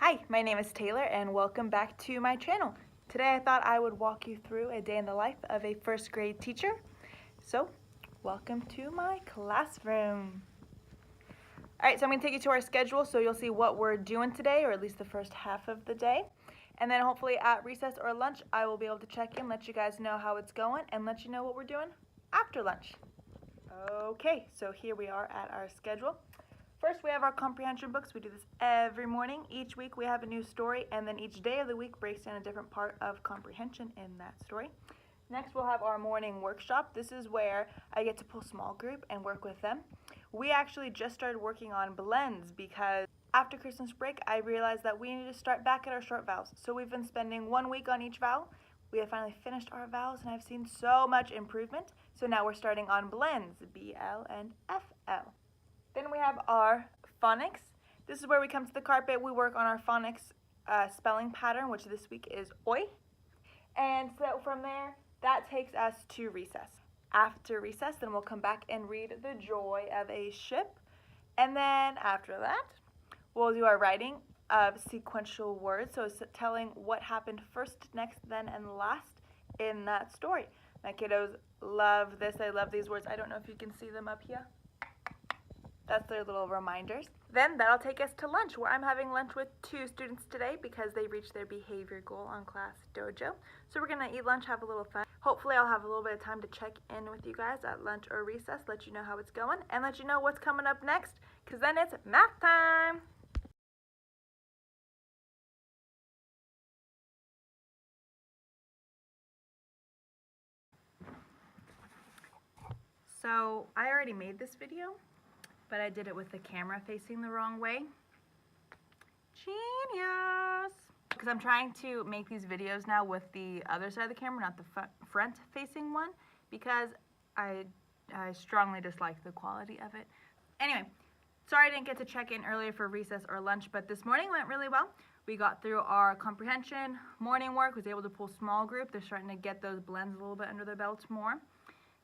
Hi, my name is Taylor and welcome back to my channel. Today I thought I would walk you through a day in the life of a first grade teacher. So, welcome to my classroom. Alright, so I'm going to take you to our schedule so you'll see what we're doing today, or at least the first half of the day. And then hopefully at recess or lunch I will be able to check in, let you guys know how it's going, and let you know what we're doing after lunch. Okay, so here we are at our schedule. First, we have our comprehension books. We do this every morning. Each week we have a new story, and then each day of the week breaks down a different part of comprehension in that story. Next, we'll have our morning workshop. This is where I get to pull small group and work with them. We actually just started working on blends because after Christmas break, I realized that we need to start back at our short vowels. So we've been spending 1 week on each vowel. We have finally finished our vowels, and I've seen so much improvement. So now we're starting on blends, BL and FL. Then we have our phonics. This is where we come to the carpet. We work on our phonics spelling pattern, which this week is oi. And so from there, that takes us to recess. After recess, then we'll come back and read The Joy of a Ship. And then after that, we'll do our writing of sequential words. So it's telling what happened first, next, then, and last in that story. My kiddos love this. They love these words. I don't know if you can see them up here. That's their little reminders. Then that'll take us to lunch, where I'm having lunch with 2 students today because they reached their behavior goal on Class Dojo. So we're gonna eat lunch, have a little fun. Hopefully I'll have a little bit of time to check in with you guys at lunch or recess, let you know how it's going, and let you know what's coming up next, because then it's math time. So I already made this video, but I did it with the camera facing the wrong way. Genius! Because I'm trying to make these videos now with the other side of the camera, not the front facing one, because I strongly dislike the quality of it. Anyway, sorry I didn't get to check in earlier for recess or lunch, but this morning went really well. We got through our comprehension, morning work, was able to pull small group. They're starting to get those blends a little bit under their belts more.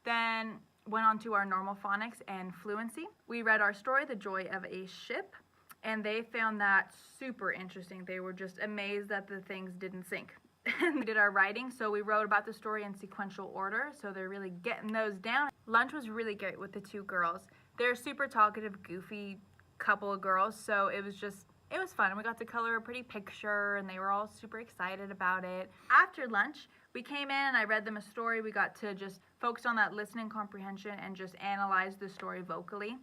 Then went on to our normal phonics and fluency. We read our story, The Joy of a Ship, and they found that super interesting. They were just amazed that the things didn't sink. And we did our writing, so we wrote about the story in sequential order, so they're really getting those down. Lunch was really great with the 2 girls. They're a super talkative, goofy couple of girls, so it was fun. We got to color a pretty picture, and they were all super excited about it. After lunch, we came in and I read them a story. We got to just focus on that listening comprehension and just analyze the story vocally.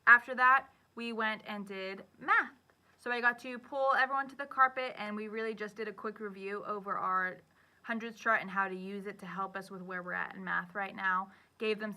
After that, we went and did math. So I got to pull everyone to the carpet, and we really just did a quick review over our hundreds chart and how to use it to help us with where we're at in math right now. Gave them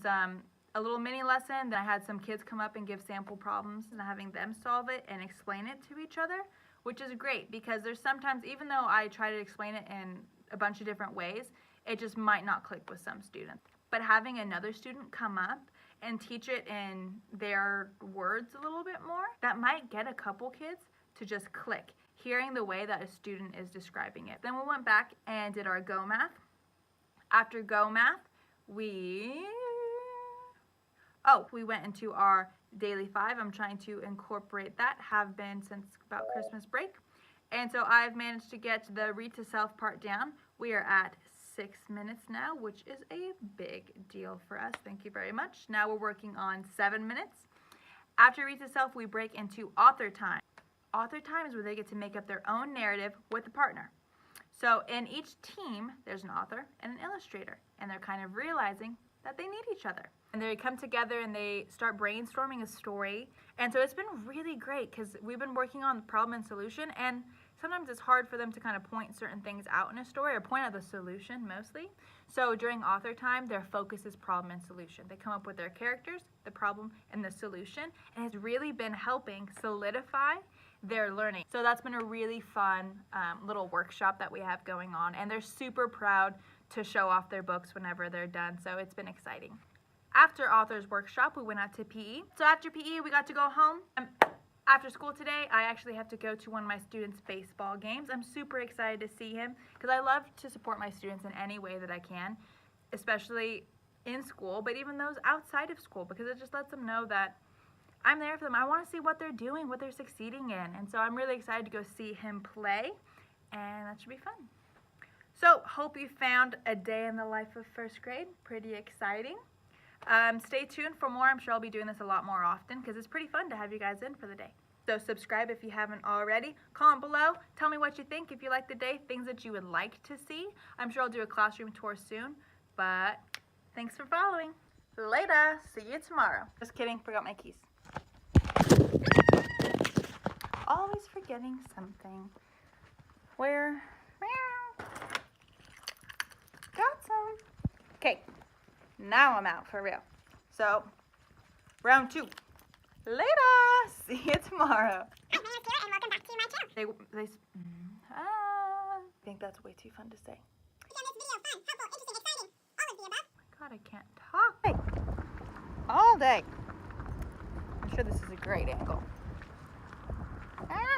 a little mini lesson. Then I had some kids come up and give sample problems and having them solve it and explain it to each other, which is great because there's sometimes, even though I try to explain it in a bunch of different ways, it just might not click with some students. But having another student come up and teach it in their words a little bit more, that might get a couple kids to just click, hearing the way that a student is describing it. Then we went back and did our Go Math. After Go Math, we went into our Daily 5. I'm trying to incorporate that, have been since about Christmas break. And so I've managed to get the read to self part down. We are at 6 minutes now, which is a big deal for us. Thank you very much. Now we're working on 7 minutes. After read to self, we break into author time. Author time is where they get to make up their own narrative with a partner. So in each team, there's an author and an illustrator, and they're kind of realizing that they need each other. And they come together and they start brainstorming a story. And so it's been really great because we've been working on the problem and solution, and sometimes it's hard for them to kind of point certain things out in a story or point out the solution mostly. So during author time, their focus is problem and solution. They come up with their characters, the problem, and the solution, and it's really been helping solidify their learning. So that's been a really fun little workshop that we have going on, and they're super proud to show off their books whenever they're done, so it's been exciting. After author's workshop, we went out to PE. So after PE, we got to go home. After school today, I actually have to go to one of my students' baseball games. I'm super excited to see him because I love to support my students in any way that I can, especially in school, but even those outside of school, because it just lets them know that I'm there for them. I want to see what they're doing, what they're succeeding in. And so I'm really excited to go see him play, and that should be fun. So hope you found a day in the life of first grade. Pretty exciting. Stay tuned for more. I'm sure I'll be doing this a lot more often because it's pretty fun to have you guys in for the day. So subscribe if you haven't already. Comment below. Tell me what you think. If you like the day, things that you would like to see. I'm sure I'll do a classroom tour soon. But thanks for following. Later. See you tomorrow. Just kidding. Forgot my keys. Always forgetting something. Where? Got some. Okay. Now I'm out for real. So, round 2. Later. See you tomorrow. Hi, my name's Kira, and welcome back to my channel. I think that's way too fun to say. We found this video fun, helpful, interesting, exciting, all of the above. God, I can't talk. Hey. All day. I'm sure this is a great angle. Ah.